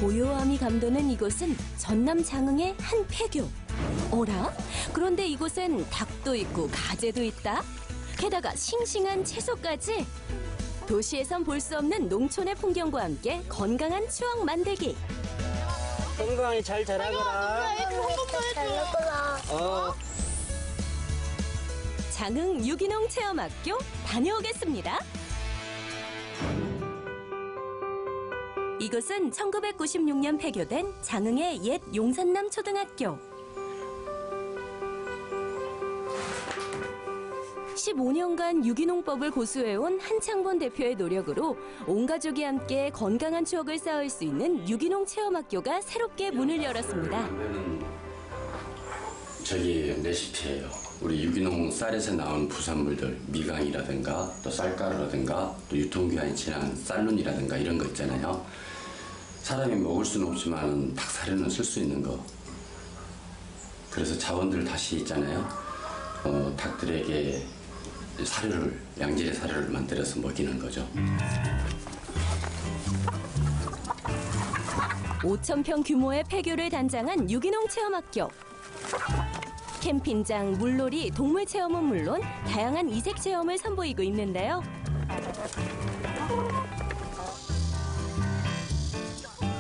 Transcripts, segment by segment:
고요함이 감도는 이곳은 전남 장흥의 한 폐교. 어라? 그런데 이곳엔 닭도 있고 가재도 있다? 게다가 싱싱한 채소까지? 도시에선 볼 수 없는 농촌의 풍경과 함께 건강한 추억 만들기. 건강히 잘 자라거라. 장흥 유기농 체험학교 다녀오겠습니다. 이곳은 1996년 폐교된 장흥의 옛 용산남 초등학교. 15년간 유기농법을 고수해온 한창본 대표의 노력으로 온 가족이 함께 건강한 추억을 쌓을 수 있는 유기농 체험학교가 새롭게 문을 열었습니다. 저기 레시피예요. 우리 유기농 쌀에서 나온 부산물들, 미강이라든가 또 쌀가루라든가 또 유통기한이 지난 쌀눈이라든가 이런 거 있잖아요. 사람이 먹을 수는 없지만 닭사료는 쓸 수 있는 거. 그래서 자원들 다시 있잖아요. 닭들에게 사료를, 양질의 사료를 만들어서 먹이는 거죠. 5,000평 규모의 폐교를 단장한 유기농 체험학교. 캠핑장, 물놀이, 동물 체험은 물론 다양한 이색 체험을 선보이고 있는데요.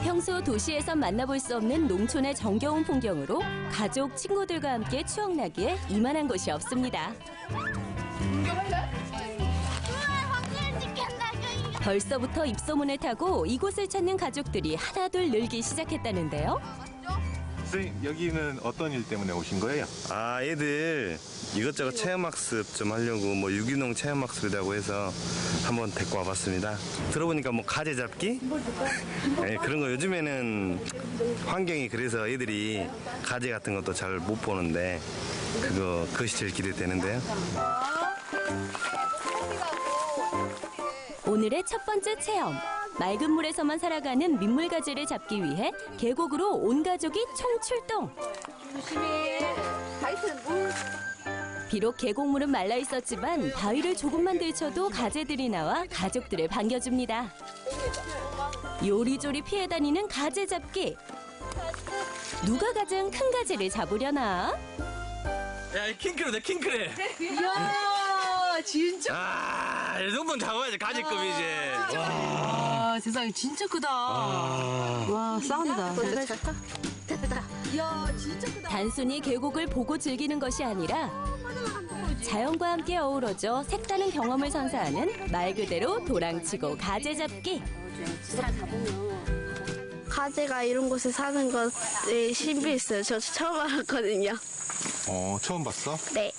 평소 도시에선 만나볼 수 없는 농촌의 정겨운 풍경으로 가족, 친구들과 함께 추억나기에 이만한 곳이 없습니다. 벌써부터 입소문을 타고 이곳을 찾는 가족들이 하나둘 늘기 시작했다는데요. 선생님, 여기는 어떤 일 때문에 오신 거예요? 애들 이것저것 체험학습 좀 하려고 유기농 체험학습이라고 해서 한번 데리고 와봤습니다. 들어보니까 가재 잡기? 네, 그런 거 요즘에는 환경이 그래서 애들이 가재 같은 것도 잘 못 보는데 그것이 제일 기대되는데요. 오늘의 첫 번째 체험. 맑은 물에서만 살아가는 민물가재를 잡기 위해 계곡으로 온 가족이 총출동. 조심해. 바위는 물. 비록 계곡물은 말라 있었지만 바위를 조금만 들쳐도 가재들이 나와 가족들을 반겨줍니다. 요리조리 피해 다니는 가재 잡기. 누가 가장 큰 가재를 잡으려나? 야, 이 킹크랩이다, 킹크랩. 이야, 진짜. 이 정도는 잡아야지, 가지급이지. 와, 세상에 진짜 크다. 와, 싸운다. 이야, 진짜 크다. 단순히 계곡을 보고 즐기는 것이 아니라 자연과 함께 어우러져 색다른 경험을 선사하는 말 그대로 도랑치고 가재 잡기. 가재가 이런 곳에 사는 것에 신비했어요. 저 처음 알았거든요. 처음 봤어? 네,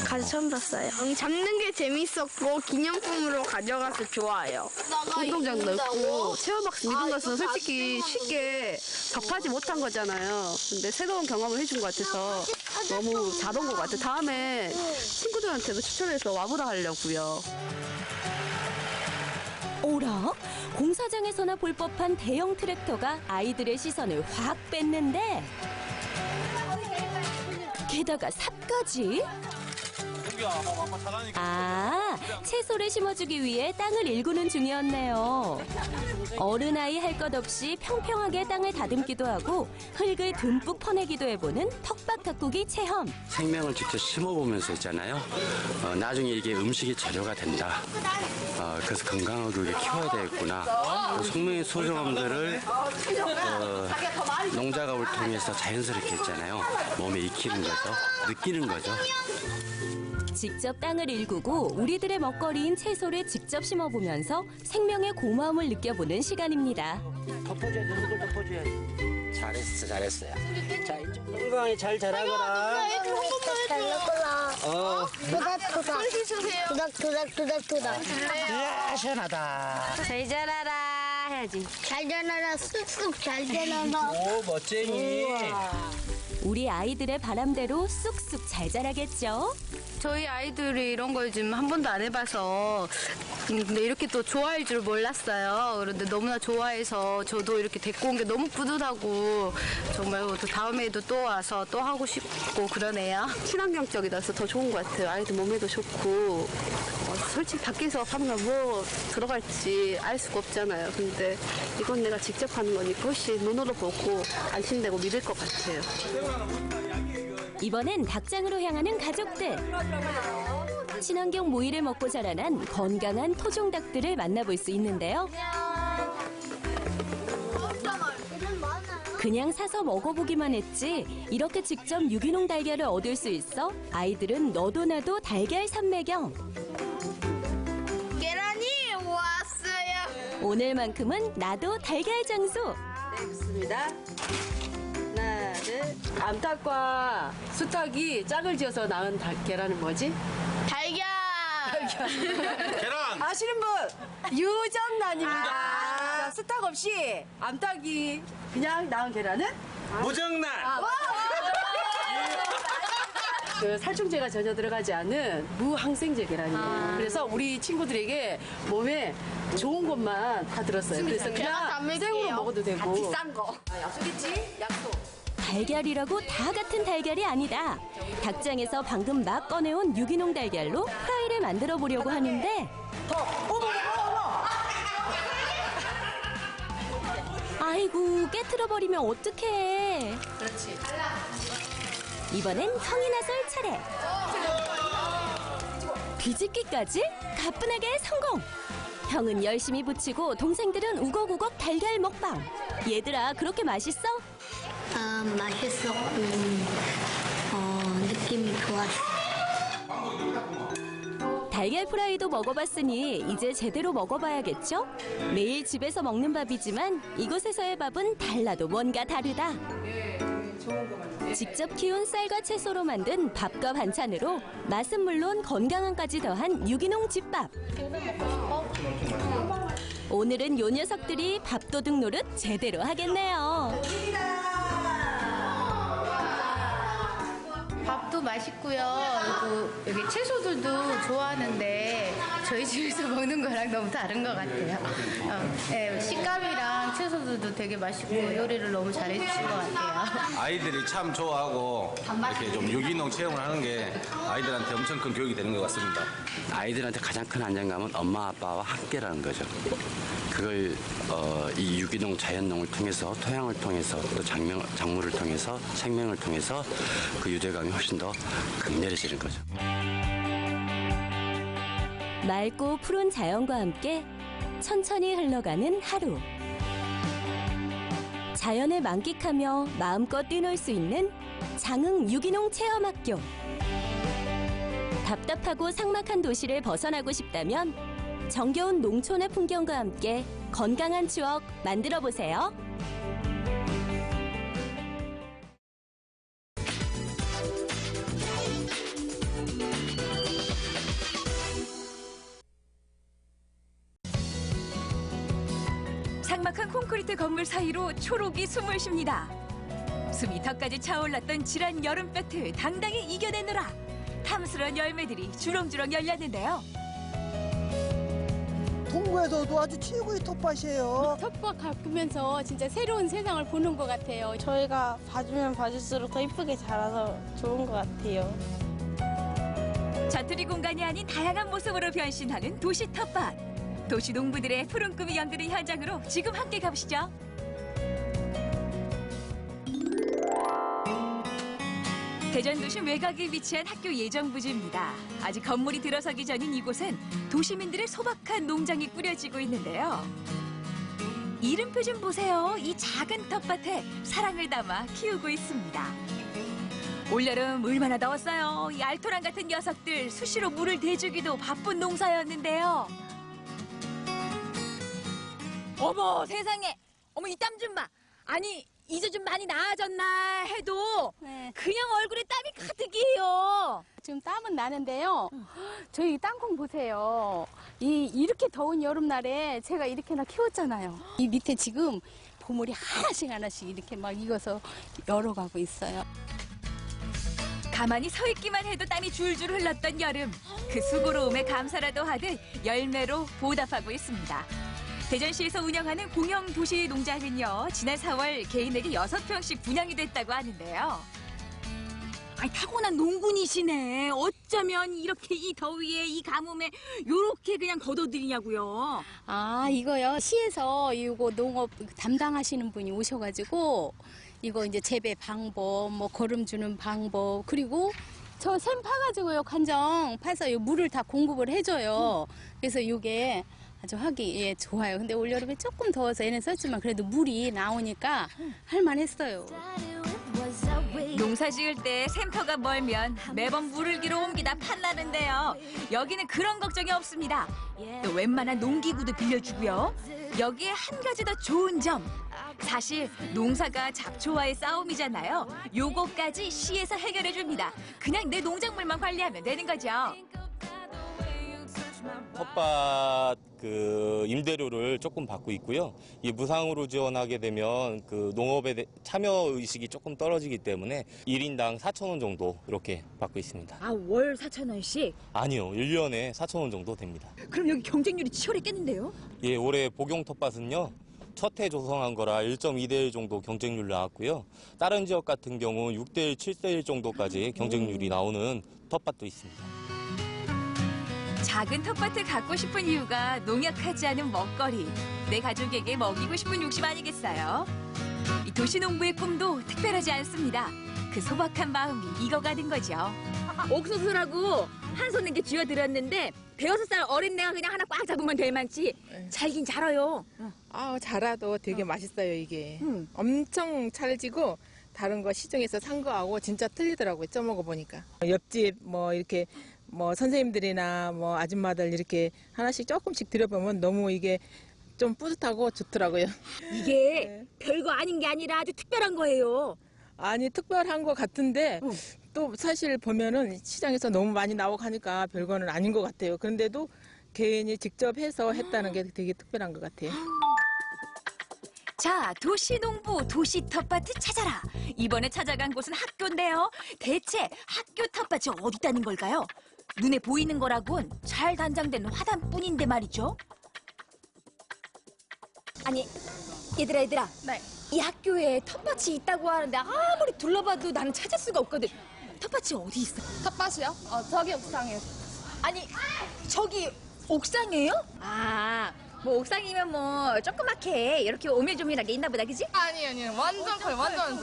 가재 처음 봤어요. 잡는 게 재밌었고 기념품으로 가져가서 좋아요. 운동장도 있고 체험학습 이런 것은 솔직히 쉽게 접하지 못한 거잖아요. 근데 새로운 경험을 해준 것 같아서 너무 잘 온 것 같아요. 다음에 친구들한테도 추천해서 와보라 하려고요. 오라? 공사장에서나 볼 법한 대형 트랙터가 아이들의 시선을 확 뺐는데 게다가 삽까지? 아, 채소를 심어주기 위해 땅을 일구는 중이었네요. 어른아이 할 것 없이 평평하게 땅을 다듬기도 하고 흙을 듬뿍 퍼내기도 해보는 텃밭 가꾸기 체험. 생명을 직접 심어보면서 있잖아요. 나중에 이게 음식이 재료가 된다. 그래서 건강하게 키워야 되겠구나. 생명의 소중함들을 농작업을 통해서 자연스럽게 있잖아요. 몸에 익히는 거죠. 느끼는 거죠. 직접 땅을 일구고 우리들의 먹거리인 채소를 직접 심어보면서 생명의 고마움을 느껴보는 시간입니다. 덮어줘야지, 흙을 덮어줘야지. 잘했어요. 자, 이쪽 건강히 잘 자라거라. 토닥토닥. 이야, 시원하다. 잘 자라라 해야지. 잘 자라라, 쑥쑥 잘 자라라. 오, 멋쟁이. 우리 아이들의 바람대로 쑥쑥 잘 자라겠죠? 저희 아이들이 이런 걸 지금 한 번도 안 해봐서 근데 이렇게 또 좋아할 줄 몰랐어요. 그런데 너무나 좋아해서 저도 이렇게 데리고 온 게 너무 뿌듯하고 정말 또 다음에도 또 와서 또 하고 싶고 그러네요. 친환경적이라서 더 좋은 것 같아요. 아이들 몸에도 좋고 솔직히 밖에서 하면 뭐 들어갈지 알 수가 없잖아요. 근데 이건 내가 직접 하는 거니까 훨씬 눈으로 보고 안심되고 믿을 것 같아요. 이번엔 닭장으로 향하는 가족들. 친환경 모이를 먹고 자라난 건강한 토종닭들을 만나볼 수 있는데요. 그냥 사서 먹어보기만 했지 이렇게 직접 유기농 달걀을 얻을 수 있어 아이들은 너도 나도 달걀 산매경. 계란이 왔어요. 오늘만큼은 나도 달걀 장소. 네, 좋습니다. 하나, 둘. 암탉과 수탉이 짝을 지어서 낳은 계란은 뭐지? 달걀. 계란. 아시는 분? 유정란입니다. 자, 수탉 없이 암탉이 그냥 낳은 계란은? 무정란. 그 살충제가 전혀 들어가지 않은 무항생제 계란이에요. 그래서 우리 친구들에게 몸에 좋은 것만 다 들었어요. 그래서 그냥 생으로 먹어도 되고. 비싼 거. 약속했지? 약속. 달걀이라고 다 같은 달걀이 아니다. 닭장에서 방금 막 꺼내온 유기농 달걀로 프라이를 만들어 보려고 하는데 아이고 깨트려 버리면 어떡해. 그렇지. 이번엔 형이 나설 차례. 뒤집기까지 가뿐하게 성공. 형은 열심히 붙이고 동생들은 우걱우걱 달걀 먹방. 얘들아 그렇게 맛있어? 맛있었고 느낌이 좋았어. 달걀 프라이도 먹어봤으니 이제 제대로 먹어봐야겠죠? 매일 집에서 먹는 밥이지만 이곳에서의 밥은 달라도 뭔가 다르다. 직접 키운 쌀과 채소로 만든 밥과 반찬으로 맛은 물론 건강함까지 더한 유기농 집밥. 오늘은 요 녀석들이 밥도둑 노릇 제대로 하겠네요. 밥도 맛있고요. 그리고 여기 채소들도 좋아하는데 저희 집에서 먹는 거랑 너무 다른 것 같아요. 네, 식감이랑 채소들도 되게 맛있고 요리를 너무 잘해주신 것 같아요. 아이들이 참 좋아하고 이렇게 좀 유기농 체험을 하는 게 아이들한테 엄청 큰 교육이 되는 것 같습니다. 아이들한테 가장 큰 안정감은 엄마 아빠와 함께라는 거죠. 그걸 이 유기농 자연농을 통해서 토양을 통해서 또 작물을 통해서 생명을 통해서 그 유대감이 훨씬 더 강렬해지는 거죠. 맑고 푸른 자연과 함께 천천히 흘러가는 하루. 자연을 만끽하며 마음껏 뛰놀 수 있는 장흥 유기농 체험학교. 답답하고 삭막한 도시를 벗어나고 싶다면 정겨운 농촌의 풍경과 함께 건강한 추억 만들어 보세요. 삭막한 콘크리트 건물 사이로 초록이 숨을 쉽니다. 숨이 턱까지 차올랐던 지난 여름볕을 당당히 이겨내느라 탐스러운 열매들이 주렁주렁 열렸는데요. 동구에서도 아주 최고의 텃밭이에요. 텃밭 가꾸면서 진짜 새로운 세상을 보는 것 같아요. 저희가 봐주면 봐줄수록 더 이쁘게 자라서 좋은 것 같아요. 자투리 공간이 아닌 다양한 모습으로 변신하는 도시 텃밭. 도시 농부들의 푸른 꿈이 연드는 현장으로 지금 함께 가보시죠. 대전 도심 외곽에 위치한 학교 예정부지입니다. 아직 건물이 들어서기 전인 이곳엔 도시민들의 소박한 농장이 꾸려지고 있는데요. 이름표 좀 보세요. 이 작은 텃밭에 사랑을 담아 키우고 있습니다. 올여름 얼마나 더웠어요. 이 알토란 같은 녀석들 수시로 물을 대주기도 바쁜 농사였는데요. 어머 세상에. 어머 이 땀 좀 봐. 아니 이제 좀 많이 나아졌나 해도 그냥 얼굴에 땀이 가득이에요. 지금 땀은 나는데요. 저희 땅콩 보세요. 이렇게 더운 여름날에 제가 이렇게나 키웠잖아요. 이 밑에 지금 보물이 하나씩 이렇게 막 익어서 열어가고 있어요. 가만히 서 있기만 해도 땀이 줄줄 흘렀던 여름. 그 수고로움에 감사라도 하듯 열매로 보답하고 있습니다. 대전시에서 운영하는 공영 도시 농장은요, 지난 4월 개인에게 6평씩 분양이 됐다고 하는데요. 아니, 타고난 농군이시네. 어쩌면 이렇게 이 더위에 이 가뭄에 요렇게 그냥 걷어들이냐고요. 아, 이거요. 시에서 이거 농업 담당하시는 분이 오셔가지고 이거 이제 재배 방법, 뭐 거름 주는 방법, 그리고 저 샘 파가지고요, 간정 파서 요 물을 다 공급을 해줘요. 그래서 이게 아주 하기 좋아요. 근데 올여름에 조금 더워서 얘는 썼지만 그래도 물이 나오니까 할만했어요. 농사 지을 때 샘터가 멀면 매번 물을 기로 옮기다 판나는데요. 여기는 그런 걱정이 없습니다. 또 웬만한 농기구도 빌려주고요. 여기에 한 가지 더 좋은 점. 사실 농사가 잡초와의 싸움이잖아요. 요거까지 시에서 해결해 줍니다. 그냥 내 농작물만 관리하면 되는 거죠. 텃밭 임대료를 조금 받고 있고요. 이 무상으로 지원하게 되면 농업에 참여 의식이 조금 떨어지기 때문에 1인당 4,000원 정도 이렇게 받고 있습니다. 아, 월 4,000원씩? 아니요, 1년에 4,000원 정도 됩니다. 그럼 여기 경쟁률이 치열했겠는데요? 예, 올해 복용 텃밭은요. 첫 해 조성한 거라 1.2대1 정도 경쟁률 나왔고요. 다른 지역 같은 경우 6대1, 7대1 정도까지 경쟁률이 나오는 텃밭도 있습니다. 작은 텃밭을 갖고 싶은 이유가 농약하지 않은 먹거리. 내 가족에게 먹이고 싶은 욕심 아니겠어요? 이 도시농부의 꿈도 특별하지 않습니다. 그 소박한 마음이 익어가는 거죠. 옥수수라고 한 손에 이렇게 쥐어들었는데 5살 어린 내가 그냥 하나 꽉 잡으면 될 만치 잘긴 자라요. 아, 자라도 되게 맛있어요, 이게. 엄청 찰지고 다른 거 시중에서 산 거하고 진짜 틀리더라고요, 쪄먹어 보니까. 옆집 이렇게 선생님들이나 아줌마들 이렇게 하나씩 조금씩 드려보면 너무 이게 좀 뿌듯하고 좋더라고요. 이게 별거 아닌 게 아니라 아주 특별한 거예요. 아니, 특별한 거 같은데 또 사실 보면은 시장에서 너무 많이 나오고 하니까 별거는 아닌 것 같아요. 그런데도 개인이 직접 해서 했다는 게 되게 특별한 것 같아요. 자, 도시농부 도시 텃밭을 찾아라. 이번에 찾아간 곳은 학교인데요. 대체 학교 텃밭이 어디 있다는 걸까요? 눈에 보이는 거라곤 잘 단장된 화단뿐인데 말이죠. 아니, 얘들아. 네. 이 학교에 텃밭이 있다고 하는데 아무리 둘러봐도 나는 찾을 수가 없거든. 텃밭이 어디 있어? 텃밭이요? 저기 옥상이요. 아니, 저기 옥상이에요? 아, 뭐 옥상이면 뭐 조그맣게 이렇게 오밀조밀하게 있나 보다, 그지? 아니요. 완전 커요, 완전.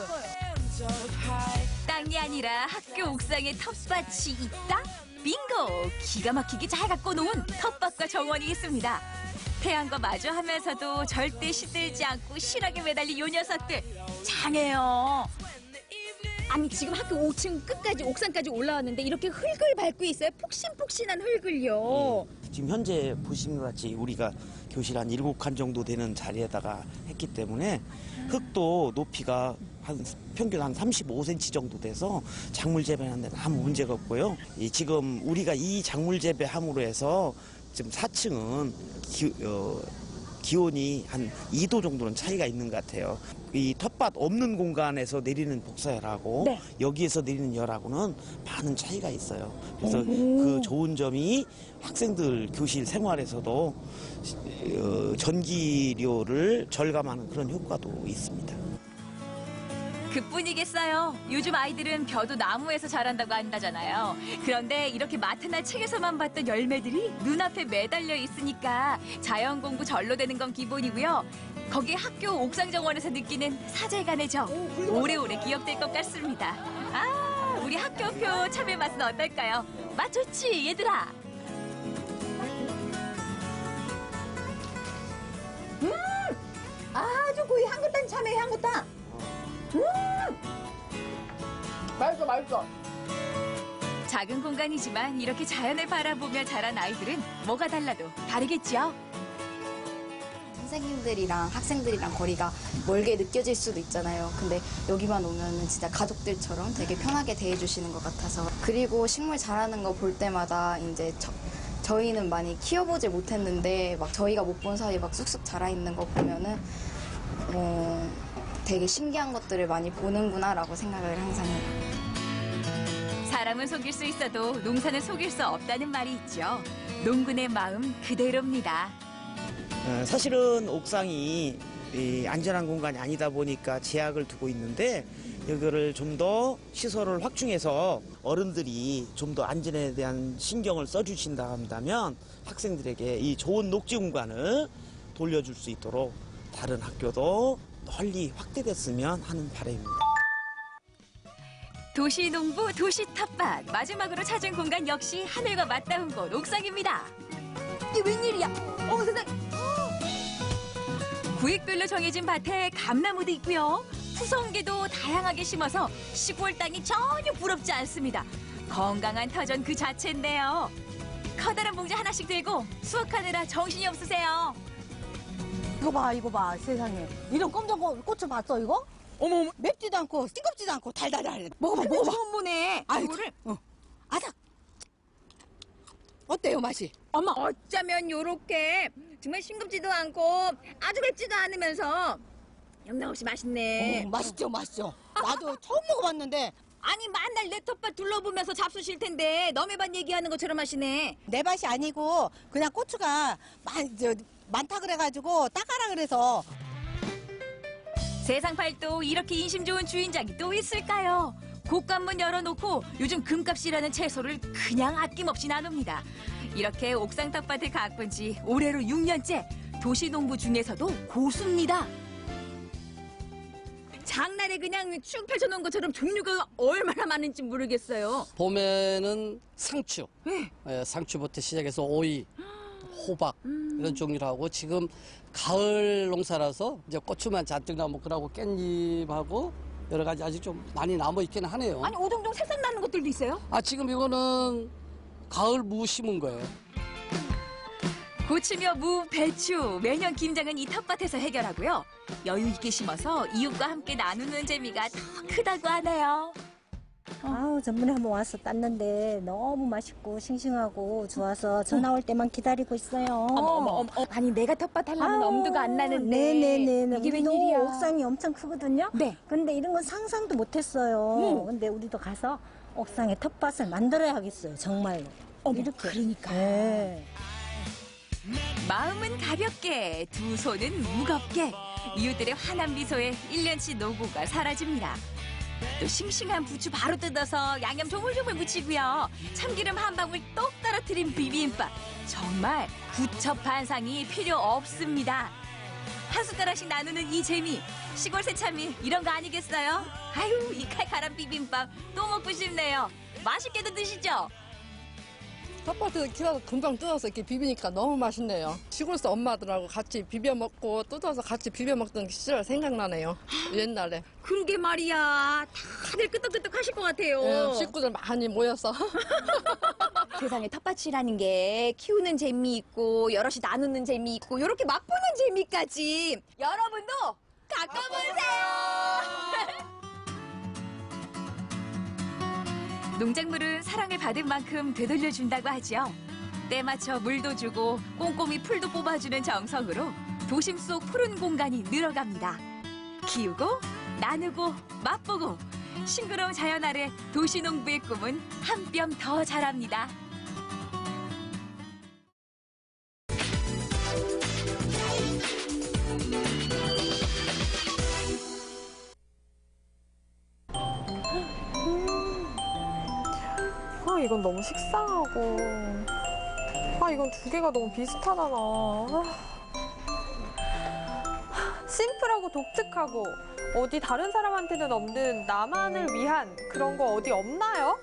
땅이 아니라 학교 옥상에 텃밭이 있다? 빙고! 기가 막히게 잘 갖고 놓은 텃밭과 정원이 있습니다. 태양과 마주하면서도 절대 시들지 않고 실하게 매달린 요 녀석들. 장해요. 아니, 지금 학교 5층 끝까지 옥상까지 올라왔는데 이렇게 흙을 밟고 있어요. 폭신폭신한 흙을요. 지금 현재 보시는 것 같이 우리가 교실 한 7칸 정도 되는 자리에다가 했기 때문에 흙도 높이가 평균 한 35cm 정도 돼서 작물 재배하는 데는 아무 문제가 없고요. 지금 우리가 이 작물 재배함으로 해서 지금 4층은 기온이 한 2도 정도는 차이가 있는 것 같아요. 이 텃밭 없는 공간에서 내리는 복사열하고 여기에서 내리는 열하고는 많은 차이가 있어요. 그래서 그 좋은 점이 학생들 교실 생활에서도 전기료를 절감하는 그런 효과도 있습니다. 그뿐이겠어요. 요즘 아이들은 벼도 나무에서 자란다고 한다잖아요. 그런데 이렇게 마트나 책에서만 봤던 열매들이 눈앞에 매달려 있으니까 자연 공부 절로 되는 건 기본이고요. 거기에 학교 옥상 정원에서 느끼는 사제간의 정, 오래오래 기억될 것 같습니다. 아, 우리 학교표 참외 맛은 어떨까요? 맛 좋지, 얘들아. 아주 그 향긋한 참외 향긋한. 맛있어. 작은 공간이지만 이렇게 자연을 바라보며 자란 아이들은 뭐가 달라도 다르겠죠? 선생님들이랑 학생들이랑 거리가 멀게 느껴질 수도 있잖아요. 근데 여기만 오면은 진짜 가족들처럼 되게 편하게 대해주시는 것 같아서. 그리고 식물 자라는 거 볼 때마다 이제 저희는 많이 키워보지 못했는데 막 저희가 못 본 사이 막 쑥쑥 자라 있는 거 보면은 되게 신기한 것들을 많이 보는구나라고 생각을 항상 해요. 사람은 속일 수 있어도 농사는 속일 수 없다는 말이 있죠. 농군의 마음 그대로입니다. 사실은 옥상이 안전한 공간이 아니다 보니까 제약을 두고 있는데 이거를 좀 더 시설을 확충해서 어른들이 좀 더 안전에 대한 신경을 써주신다 한다면 학생들에게 이 좋은 녹지 공간을 돌려줄 수 있도록 다른 학교도 널리 확대됐으면 하는 바람입니다. 도시농부 도시 텃밭 마지막으로 찾은 공간 역시 하늘과 맞닿은 곳 옥상입니다. 이게 웬일이야? 세상에. 구획별로 정해진 밭에 감나무도 있고요. 푸성개도 다양하게 심어서 시골 땅이 전혀 부럽지 않습니다. 건강한 터전 그 자체인데요. 커다란 봉지 하나씩 들고 수확하느라 정신이 없으세요. 이거 봐, 세상에. 이런 검정 고추 봤어, 이거? 어머, 맵지도 않고, 싱겁지도 않고, 달달달. 먹어봐. 처음 보네. 이거를, 아삭. 어때요, 맛이? 어머, 어쩌면 요렇게 정말 싱겁지도 않고 아주 맵지도 않으면서 영락없이 맛있네. 맛있죠. 나도 처음 먹어봤는데. 아니, 만날 내 텃밭 둘러보면서 잡수실 텐데 너네 밭 얘기하는 것처럼 하시네. 내 밭이 아니고, 그냥 고추가 많다 그래가지고, 따가라 그래서. 세상 팔도 이렇게 인심 좋은 주인장이 또 있을까요? 곳간문 열어놓고 요즘 금값이라는 채소를 그냥 아낌없이 나눕니다. 이렇게 옥상 텃밭을 가꾼 지 올해로 6년째, 도시농부 중에서도 고수입니다. 장날에 그냥 쭉 펼쳐놓은 것처럼 종류가 얼마나 많은지 모르겠어요. 봄에는 상추, 상추부터 시작해서 오이, 호박 이런 종류를 하고 지금 가을 농사라서 이제 고추만 잔뜩 나무 그러고 깻잎하고 여러 가지 아직 좀 많이 남아 있기는 하네요. 아니, 오동동 새싹 나는 것들도 있어요? 지금 이거는 가을 무 심은 거예요. 고추며 무, 배추, 매년 김장은 이 텃밭에서 해결하고요. 여유 있게 심어서 이웃과 함께 나누는 재미가 더 크다고 하네요. 전번에 한번 와서 땄는데 너무 맛있고 싱싱하고 좋아서 전화 올 때만 기다리고 있어요. 어머. 아니, 내가 텃밭 하려면 엄두가 안 나는데. 네네네. 이게 우리도 웬일이야? 옥상이 엄청 크거든요. 네. 근데 이런 건 상상도 못했어요. 근데 우리도 가서 옥상에 텃밭을 만들어야겠어요. 정말로. 이렇게. 그러니까. 네. 마음은 가볍게, 두 손은 무겁게 이웃들의 환한 미소에 1년치 노고가 사라집니다. 또 싱싱한 부추 바로 뜯어서 양념 조물조물 묻히고요. 참기름 한 방울 똑 떨어뜨린 비빔밥. 정말 부처 반상이 필요 없습니다. 한 숟가락씩 나누는 이 재미. 시골 새참이 이런 거 아니겠어요? 아유, 이 칼칼한 비빔밥 또 먹고 싶네요. 맛있게도 드시죠? 텃밭에서 키워서 금방 뜯어서 이렇게 비비니까 너무 맛있네요. 시골에서 엄마들하고 같이 비벼 먹고 뜯어서 같이 비벼 먹던 시절 생각나네요. 옛날에. 그러게 말이야. 다들 끄떡끄떡 하실 것 같아요. 식구들 많이 모여서. 세상에 텃밭이라는 게 키우는 재미 있고 여럿이 나누는 재미 있고 이렇게 맛보는 재미까지 여러분도 가까보세요. 농작물은 사랑을 받은 만큼 되돌려준다고 하죠. 때 맞춰 물도 주고 꼼꼼히 풀도 뽑아주는 정성으로 도심 속 푸른 공간이 늘어갑니다. 키우고 나누고 맛보고 싱그러운 자연 아래 도시농부의 꿈은 한 뼘 더 자랍니다. 이건 너무 식상하고 이건 두 개가 너무 비슷하잖아. 심플하고 독특하고 어디 다른 사람한테는 없는 나만을 위한 그런 거 어디 없나요?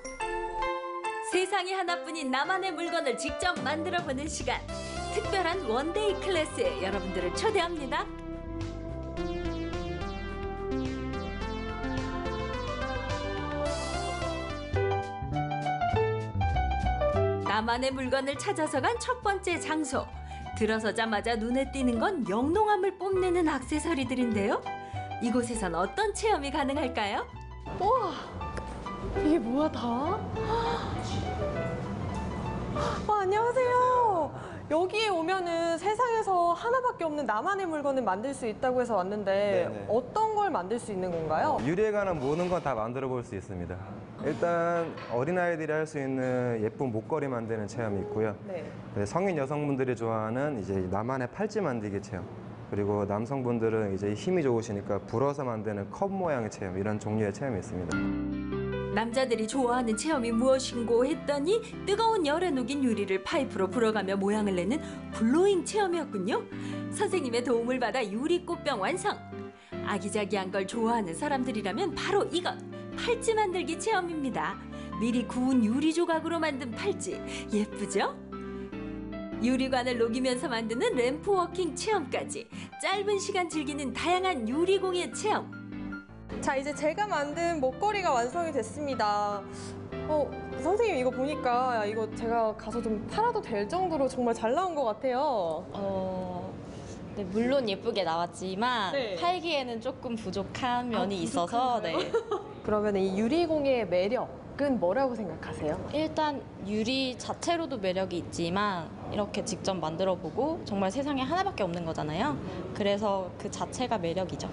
세상에 하나뿐인 나만의 물건을 직접 만들어보는 시간. 특별한 원데이 클래스에 여러분들을 초대합니다. 나만의 물건을 찾아서 간 첫 번째 장소. 들어서자마자 눈에 띄는 건 영롱함을 뽐내는 액세서리들인데요. 이곳에선 어떤 체험이 가능할까요? 우와, 이게 뭐야 다? 안녕하세요. 여기에 오면은 세상에서 하나밖에 없는 나만의 물건을 만들 수 있다고 해서 왔는데 네네. 어떤 걸 만들 수 있는 건가요? 유래에 관한 모든 건 다 만들어 볼 수 있습니다. 일단 어린아이들이 할 수 있는 예쁜 목걸이 만드는 체험이 있고요. 네. 네, 성인 여성분들이 좋아하는 이제 나만의 팔찌 만들기 체험. 그리고 남성분들은 이제 힘이 좋으시니까 불어서 만드는 컵 모양의 체험, 이런 종류의 체험이 있습니다. 남자들이 좋아하는 체험이 무엇인고 했더니 뜨거운 열에 녹인 유리를 파이프로 불어가며 모양을 내는 블로잉 체험이었군요. 선생님의 도움을 받아 유리꽃병 완성. 아기자기한 걸 좋아하는 사람들이라면 바로 이것, 팔찌 만들기 체험입니다. 미리 구운 유리 조각으로 만든 팔찌, 예쁘죠? 유리관을 녹이면서 만드는 램프 워킹 체험까지 짧은 시간 즐기는 다양한 유리공예 체험. 자, 이제 제가 만든 목걸이가 완성이 됐습니다. 선생님 이거 보니까 이거 제가 가서 좀 팔아도 될 정도로 정말 잘 나온 것 같아요. 네, 물론 예쁘게 나왔지만 네. 팔기에는 조금 부족한 면이 있어서 네. 그러면 이 유리공예의 매력은 뭐라고 생각하세요? 일단 유리 자체로도 매력이 있지만 이렇게 직접 만들어보고 정말 세상에 하나밖에 없는 거잖아요. 그래서 그 자체가 매력이죠.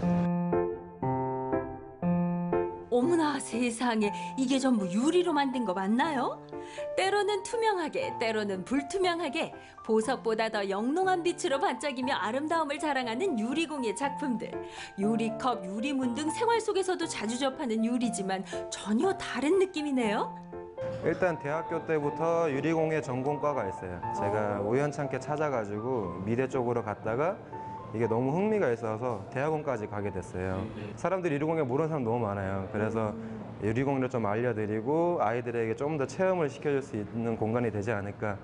어머나 세상에, 이게 전부 유리로 만든 거 맞나요? 때로는 투명하게, 때로는 불투명하게 보석보다 더 영롱한 빛으로 반짝이며 아름다움을 자랑하는 유리공예 작품들. 유리컵, 유리문 등 생활 속에서도 자주 접하는 유리지만 전혀 다른 느낌이네요. 일단 대학교 때부터 유리공예 전공과가 있어요. 제가 우연찮게 찾아가지고 미대 쪽으로 갔다가 이게 너무 흥미가 있어서 대학원까지 가게 됐어요. 사람들이 유리공예 모르는 사람 너무 많아요. 그래서 유리공예를 좀 알려드리고 아이들에게 좀 더 체험을 시켜줄 수 있는 공간이 되지 않을까.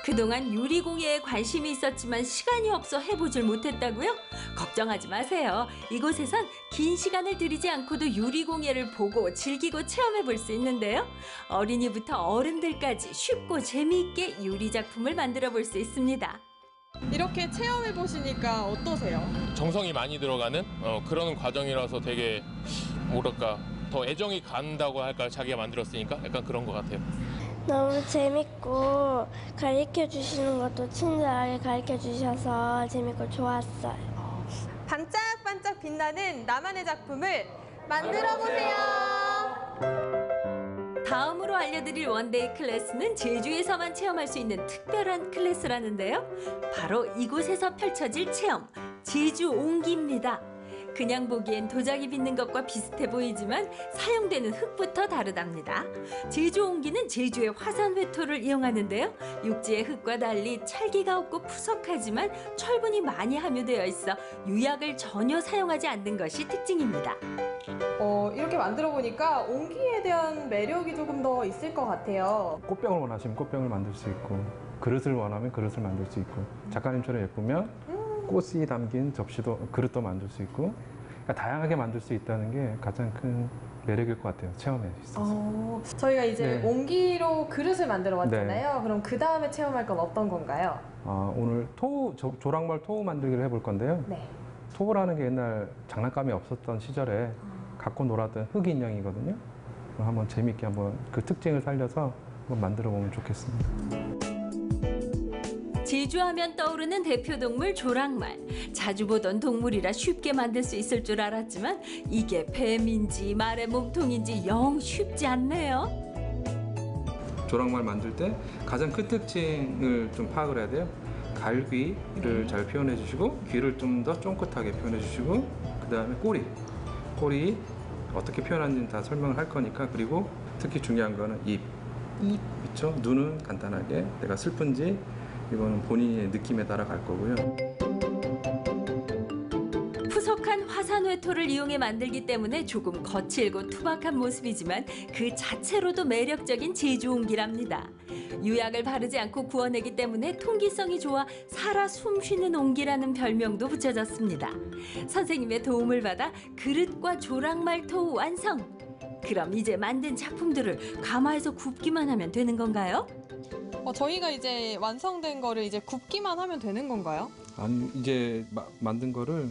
그동안 유리공예에 관심이 있었지만 시간이 없어 해보질 못했다고요? 걱정하지 마세요. 이곳에선 긴 시간을 들이지 않고도 유리공예를 보고 즐기고 체험해볼 수 있는데요. 어린이부터 어른들까지 쉽고 재미있게 유리 작품을 만들어볼 수 있습니다. 이렇게 체험해 보시니까 어떠세요? 정성이 많이 들어가는 그런 과정이라서 되게 뭐랄까 더 애정이 간다고 할까, 자기가 만들었으니까 약간 그런 것 같아요. 너무 재밌고 가르쳐 주시는 것도 친절하게 가르쳐 주셔서 재밌고 좋았어요. 반짝반짝 빛나는 나만의 작품을 만들어 보세요. 다음으로 알려드릴 원데이 클래스는 제주에서만 체험할 수 있는 특별한 클래스라는데요. 바로 이곳에서 펼쳐질 체험, 제주 옹기입니다. 그냥 보기엔 도자기 빚는 것과 비슷해 보이지만 사용되는 흙부터 다르답니다. 제주 옹기는 제주의 화산 회토를 이용하는데요. 육지의 흙과 달리 찰기가 없고 푸석하지만 철분이 많이 함유되어 있어 유약을 전혀 사용하지 않는 것이 특징입니다. 이렇게 만들어 보니까 옹기에 대한 매력이 조금 더 있을 것 같아요. 꽃병을 원하시면 꽃병을 만들 수 있고, 그릇을 원하면 그릇을 만들 수 있고, 작가님처럼 예쁘면 꽃이 담긴 그릇도 만들 수 있고, 그러니까 다양하게 만들 수 있다는 게 가장 큰 매력일 것 같아요. 체험에 있어서. 저희가 이제 네. 옹기로 그릇을 만들어 봤잖아요. 그럼 그 다음에 체험할 건 어떤 건가요? 오늘 조랑말 토우 만들기를 해볼 건데요. 네. 토우라는 게 옛날 장난감이 없었던 시절에 갖고 놀았던 흙 인형이거든요. 그럼 한번 재미있게 한번 그 특징을 살려서 한번 만들어 보면 좋겠습니다. 제주하면 떠오르는 대표 동물 조랑말. 자주 보던 동물이라 쉽게 만들 수 있을 줄 알았지만 이게 뱀인지 말의 몸통인지 영 쉽지 않네요. 조랑말 만들 때 가장 큰 특징을 좀 파악을 해야 돼요. 갈귀를 잘 표현해 주시고, 귀를 좀 더 쫑긋하게 표현해 주시고, 그 다음에 꼬리 어떻게 표현하는지 다 설명을 할 거니까. 그리고 특히 중요한 거는 입 있죠? 눈은 간단하게, 내가 슬픈지 이거는 본인의 느낌에 따라 갈 거고요. 푸석한 화산 회토를 이용해 만들기 때문에 조금 거칠고 투박한 모습이지만 그 자체로도 매력적인 제주 옹기랍니다. 유약을 바르지 않고 구워내기 때문에 통기성이 좋아 살아 숨쉬는 옹기라는 별명도 붙여졌습니다. 선생님의 도움을 받아 그릇과 조랑말 토우 완성! 그럼 이제 만든 작품들을 가마에서 굽기만 하면 되는 건가요? 저희가 이제 완성된 거를 이제 굽기만 하면 되는 건가요? 아니, 이제 만든 거를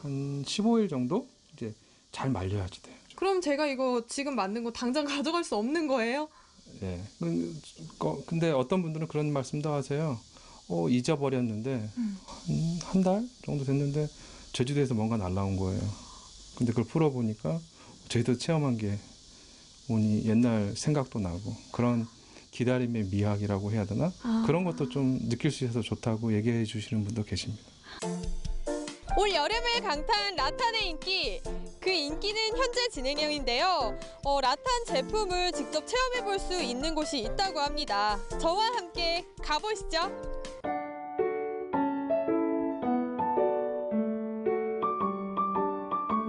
한 15일 정도 이제 잘 말려야지 돼요. 그럼 제가 이거 지금 만든 거 당장 가져갈 수 없는 거예요? 네. 근데 어떤 분들은 그런 말씀도 하세요. 잊어버렸는데 한 달 정도 됐는데 제주도에서 뭔가 날라온 거예요. 근데 그걸 풀어보니까 저희도 체험한 게 오니 옛날 생각도 나고 그런 기다림의 미학이라고 해야 되나? 그런 것도 좀 느낄 수 있어서 좋다고 얘기해 주시는 분도 계십니다. 올 여름을 강타한 라탄의 인기. 그 인기는 현재 진행형인데요. 라탄 제품을 직접 체험해 볼 수 있는 곳이 있다고 합니다. 저와 함께 가보시죠.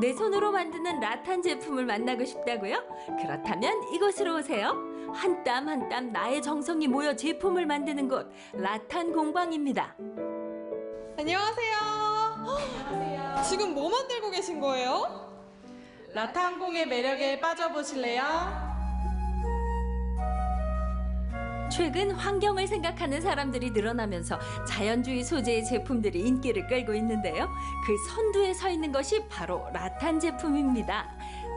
내 손으로 만드는 라탄 제품을 만나고 싶다고요? 그렇다면 이곳으로 오세요. 한 땀 한 땀 나의 정성이 모여 제품을 만드는 곳, 라탄 공방입니다. 안녕하세요. 안녕하세요. 지금 뭐 만들고 계신 거예요? 라탄공의 매력에 빠져보실래요? 최근 환경을 생각하는 사람들이 늘어나면서 자연주의 소재의 제품들이 인기를 끌고 있는데요. 그 선두에 서 있는 것이 바로 라탄 제품입니다.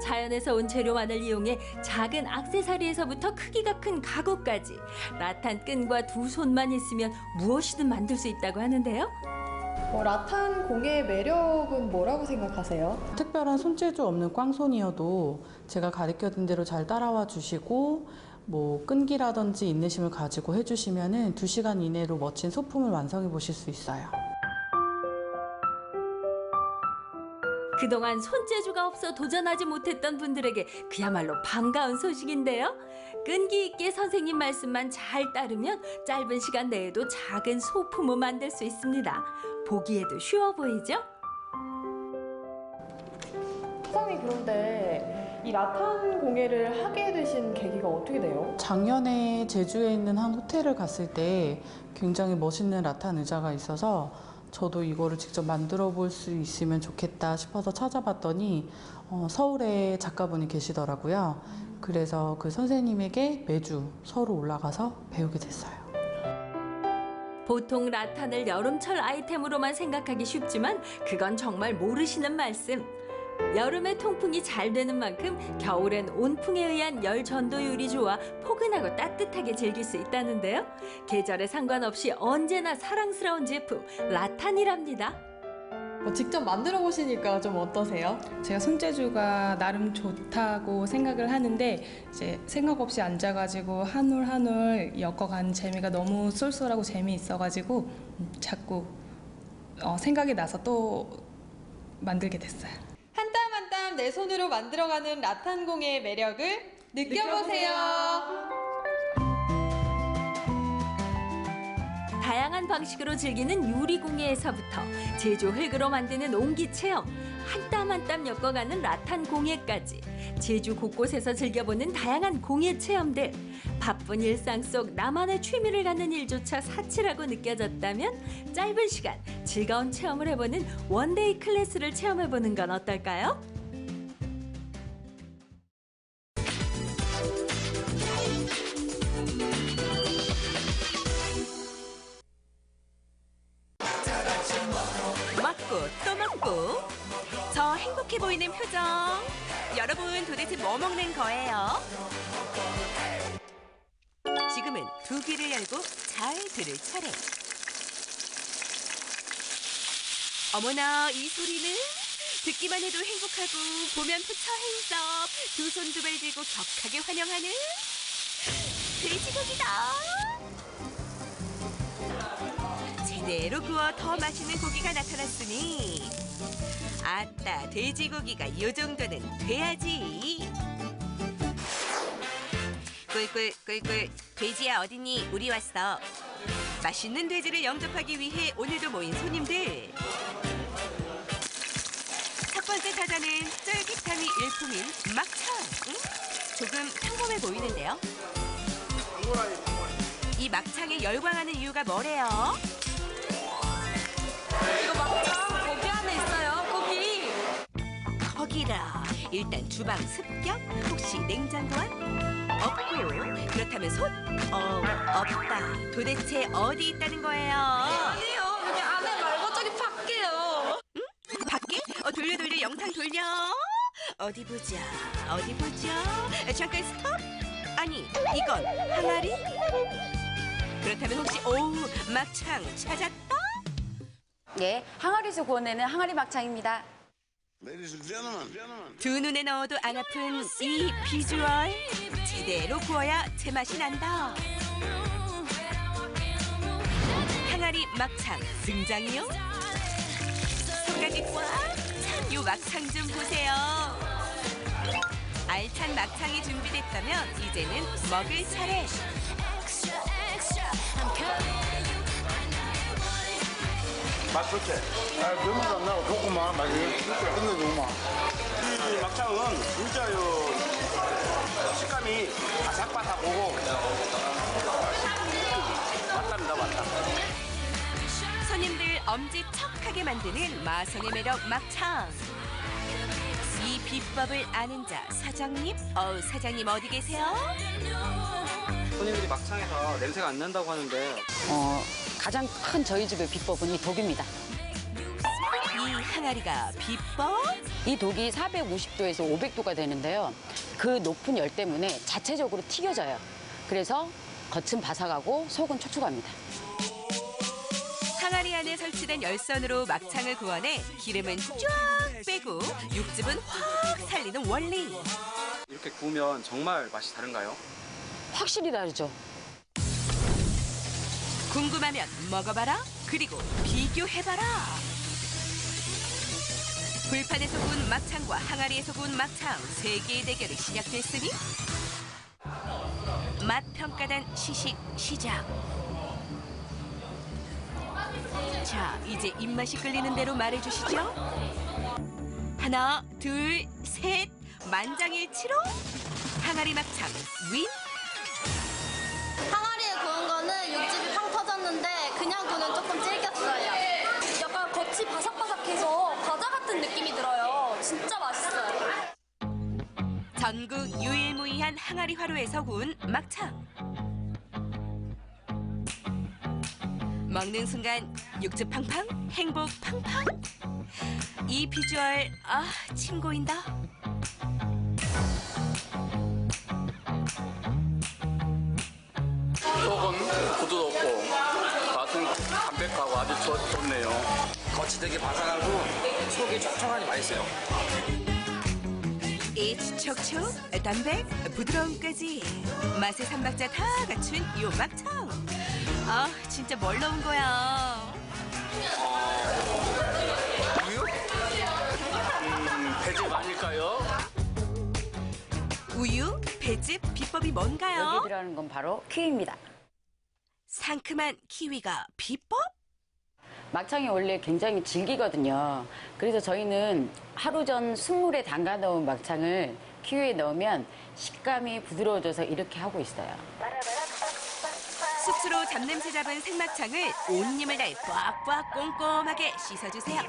자연에서 온 재료만을 이용해 작은 액세서리에서부터 크기가 큰 가구까지 라탄 끈과 두 손만 있으면 무엇이든 만들 수 있다고 하는데요. 라탄 공예의 매력은 뭐라고 생각하세요? 특별한 손재주 없는 꽝손이어도 제가 가르쳐준 대로 잘 따라와 주시고 뭐 끈기라든지 인내심을 가지고 해주시면은 2시간 이내로 멋진 소품을 완성해 보실 수 있어요. 그동안 손재주가 없어 도전하지 못했던 분들에게 그야말로 반가운 소식인데요. 끈기 있게 선생님 말씀만 잘 따르면 짧은 시간 내에도 작은 소품을 만들 수 있습니다. 보기에도 쉬워 보이죠? 사장님, 그런데 이 라탄 공예를 하게 되신 계기가 어떻게 돼요? 작년에 제주에 있는 한 호텔을 갔을 때 굉장히 멋있는 라탄 의자가 있어서 저도 이거를 직접 만들어 볼 수 있으면 좋겠다 싶어서 찾아봤더니 서울에 작가분이 계시더라고요. 그래서 그 선생님에게 매주 서울 올라가서 배우게 됐어요. 보통 라탄을 여름철 아이템으로만 생각하기 쉽지만 그건 정말 모르시는 말씀. 여름에 통풍이 잘 되는 만큼 겨울엔 온풍에 의한 열 전도율이 좋아 포근하고 따뜻하게 즐길 수 있다는데요. 계절에 상관없이 언제나 사랑스러운 제품 라탄이랍니다. 직접 만들어 보시니까 좀 어떠세요? 제가 손재주가 나름 좋다고 생각을 하는데 이제 생각 없이 앉아가지고 한 올 한 올 엮어가는 재미가 너무 쏠쏠하고 재미있어가지고 자꾸 생각이 나서 또 만들게 됐어요. 한 땀 한 땀 내 손으로 만들어가는 라탄 공예의 매력을 느껴보세요. 다양한 방식으로 즐기는 유리공예에서부터 제조 흙으로 만드는 옹기 체험, 한 땀 한 땀 엮어가는 라탄 공예까지 제주 곳곳에서 즐겨보는 다양한 공예 체험들. 바쁜 일상 속 나만의 취미를 갖는 일조차 사치라고 느껴졌다면 짧은 시간 즐거운 체험을 해보는 원데이 클래스를 체험해보는 건 어떨까요? 먹고 또 먹고 저 행복해 보이는 표정 여러분 도대체 뭐 먹는 거예요? 지금은 두 귀를 열고 잘 들을 차례. 어머나 이 소리는 듣기만 해도 행복하고 보면 부처 행섭 두 손 두 발 들고 격하게 환영하는 돼지고기다. 제대로 구워 더 맛있는 고기가 나타났으니 아따 돼지고기가 요 정도는 돼야지. 꿀꿀꿀꿀 돼지야 어디니? 우리 왔어. 맛있는 돼지를 영접하기 위해 오늘도 모인 손님들. 첫 번째 타자는 쫄깃함이 일품인 막창. 조금 평범해 보이는데요. 이 막창에 열광하는 이유가 뭐래요? 이거 막창 고기 안에 있어요. 고기. 거기라. 일단 주방 습격. 혹시 냉장고 안? 없고. 그렇다면 손? 없다. 도대체 어디 있다는 거예요? 아니요. 여기 안에 말고 저기 밖에요. 응? 밖에? 돌려 영상 돌려. 어디 보자. 잠깐 스톱. 아니 이건 항아리? 그렇다면 혹시 막창 찾았다? 예, 항아리에서 구워내는 항아리 막창입니다. 두 눈에 넣어도 안 아픈 이 비주얼. 제대로 구워야 제맛이 난다. 항아리 막창 등장이요. 손가락이 꽉 찬 요 막창 좀 보세요. 알찬 막창이 준비됐다면 이제는 먹을 차례. 맛 좋지? 별맛 안 나고 좋구만. 맛이 끝내주구만. 이 막창은 진짜 요 식감이 바삭바삭하고 맛답니다, 맛답. 손님들 엄지척하게 만드는 마성의 매력 막창. 이 비법을 아는 자 사장님? 사장님 어디 계세요? 손님들이 막창에서 냄새가 안 난다고 하는데 가장 큰 저희 집의 비법은 이 독입니다. 이 항아리가 비법? 이 독이 450도에서 500도가 되는데요. 그 높은 열 때문에 자체적으로 튀겨져요. 그래서 겉은 바삭하고 속은 촉촉합니다. 항아리 안에 설치된 열선으로 막창을 구워내 기름은 쫙 빼고 육즙은 확 살리는 원리. 이렇게 구우면 정말 맛이 다른가요? 확실히 다르죠. 궁금하면 먹어봐라. 그리고 비교해봐라. 불판에서 구운 막창과 항아리에서 구운 막창 세 개의 대결이 시작됐으니 맛 평가단 시식 시작. 자, 이제 입맛이 끌리는 대로 말해주시죠. 하나, 둘, 셋. 만장일치로 항아리 막창 윈. 항아리에 구운 거는 육즙이 팡 터졌는데 그냥 구는 조금 질겼어요. 약간 겉이 바삭바삭해서 과자 같은 느낌이 들어요. 진짜 맛있어요. 전국 유일무이한 항아리 화로에서 구운 막창. 먹는 순간 육즙 팡팡, 행복 팡팡. 이 비주얼 침 고인다. 속은 부드럽고 맛은 담백하고 아주 좋네요. 겉이 되게 바삭하고 속이 촉촉하니 맛있어요. It's 촉촉, 담백, 부드러움까지 맛의 삼박자 다 갖춘 요 막창. 진짜 뭘 넣은 거야? 우유? 배즙 아닐까요? 우유, 배즙, 비법이 뭔가요? 여기 들어가는 건 바로 키위입니다. 상큼한 키위가 비법? 막창이 원래 굉장히 질기거든요. 그래서 저희는 하루 전 순물에 담가 놓은 막창을 키위에 넣으면 식감이 부드러워져서 이렇게 하고 있어요. 숯으로 잡냄새 잡은 생막창을 온 힘을 다해 꽉꽉 꼼꼼하게 씻어주세요.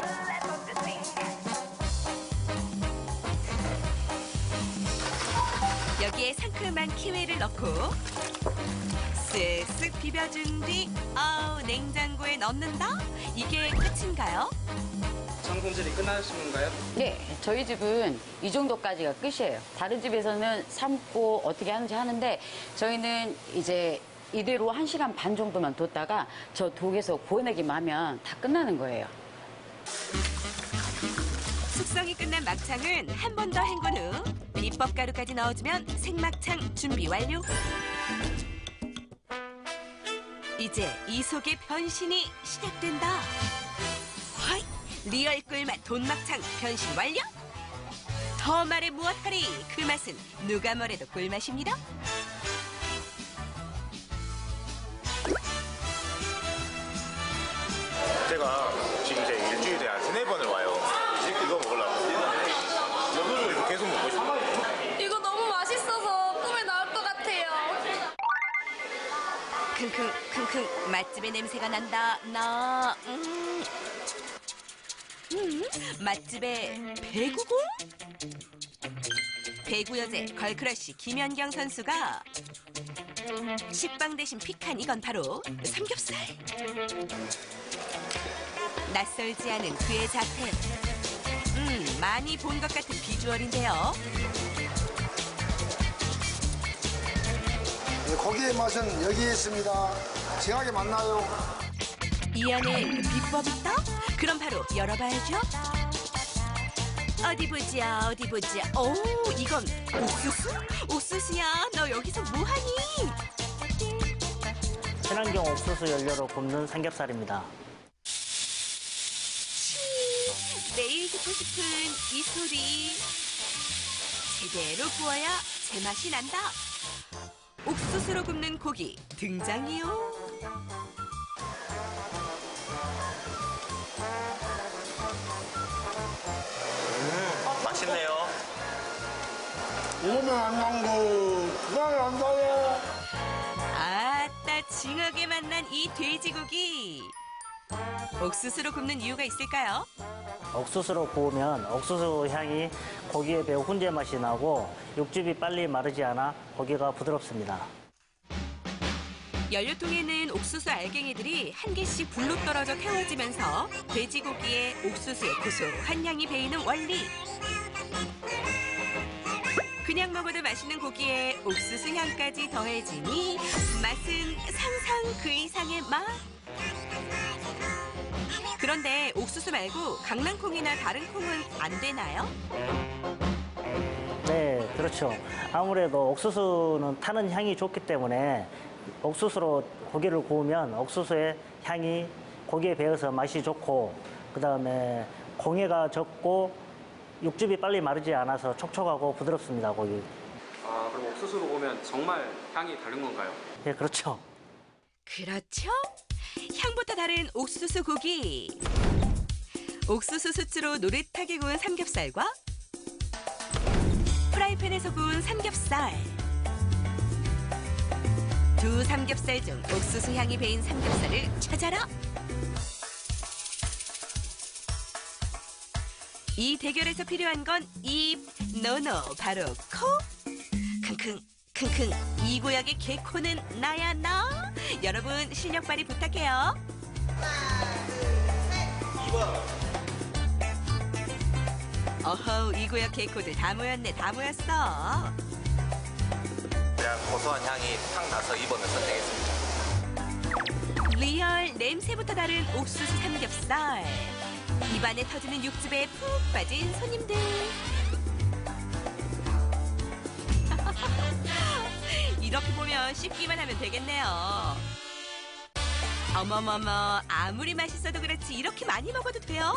여기에 상큼한 키위를 넣고 쓱쓱 비벼준 뒤 냉장고에 넣는다? 이게 끝인가요? 막창 손질이 끝나신 건가요? 네, 저희 집은 이 정도까지가 끝이에요. 다른 집에서는 삶고 어떻게 하는지 하는데 저희는 이제 이대로 1시간 반 정도만 뒀다가 저 독에서 구워내기만 하면 다 끝나는 거예요. 숙성이 끝난 막창은 한 번 더 헹군 후 비법 가루까지 넣어주면 생막창 준비 완료. 이제 이 속의 변신이 시작된다. 하이, 리얼 꿀맛 돈막창 변신 완료. 더 말해 무엇하리, 그 맛은 누가 뭐래도 꿀맛입니다. 제가 지금 이제 일주일에 한 3-4번을 와요. 이거 먹으려고. 이거를 계속 먹고 싶어요. 이거 너무 맛있어서 꿈에 나올 것 같아요. 킁킁 맛집의 냄새가 난다. 나 맛집의 배구공? 배구 여제 걸크러쉬 김연경 선수가 식빵 대신 피칸, 이건 바로 삼겹살. 낯설지 않은 그의 자태. 많이 본 것 같은 비주얼인데요. 고기의 맛은 여기에 있습니다. 정확히 맞나요? 이 안에 비법 있다? 그럼 바로 열어봐야죠. 어디 보자, 어디 보자. 오, 이건 옥수수? 옥수수야, 너 여기서 뭐하니? 친환경 옥수수 연료로 굽는 삼겹살입니다. 매일 듣고 싶은 이 소리. 제대로 구워야 제맛이 난다. 옥수수로 굽는 고기 등장이요. 맛있네요. 이거는 안 남고 그냥 안 사요. 아따, 징하게 맛난 이 돼지고기. 옥수수로 굽는 이유가 있을까요? 옥수수로 구우면 옥수수 향이 고기에 배어 훈제 맛이 나고 육즙이 빨리 마르지 않아 고기가 부드럽습니다. 연료통에는 옥수수 알갱이들이 한 개씩 불로 떨어져 태워지면서 돼지고기에 옥수수의 고소한 향이 배이는 원리. 그냥 먹어도 맛있는 고기에 옥수수 향까지 더해지니 맛은 상상 그 이상의 맛. 그런데 옥수수 말고 강낭콩이나 다른 콩은 안 되나요? 네, 그렇죠. 아무래도 옥수수는 타는 향이 좋기 때문에 옥수수로 고기를 구우면 옥수수의 향이 고기에 배어서 맛이 좋고 그다음에 공해가 적고 육즙이 빨리 마르지 않아서 촉촉하고 부드럽습니다, 고기. 아, 그럼 옥수수로 구우면 정말 향이 다른 건가요? 네, 그렇죠. 그렇죠. 향부터 다른 옥수수 고기. 옥수수 수치로 노릇하게 구운 삼겹살과 프라이팬에서 구운 삼겹살. 두 삼겹살 중 옥수수 향이 배인 삼겹살을 찾아라. 이 대결에서 필요한 건 입, 노노, 바로 코. 킁킁, 킁킁, 이 구역의 개코는 나야 나. 여러분 실력 발휘 부탁해요. 어허, 이 구역 개코들 다 모였네, 다 모였어. 그냥 고소한 향이 탁 나서 2번을 선택했습니다. 리얼 냄새부터 다른 옥수수 삼겹살. 입안에 터지는 육즙에 푹 빠진 손님들. 이렇게 보면 씹기만 하면 되겠네요. 어머머머, 아무리 맛있어도 그렇지 이렇게 많이 먹어도 돼요?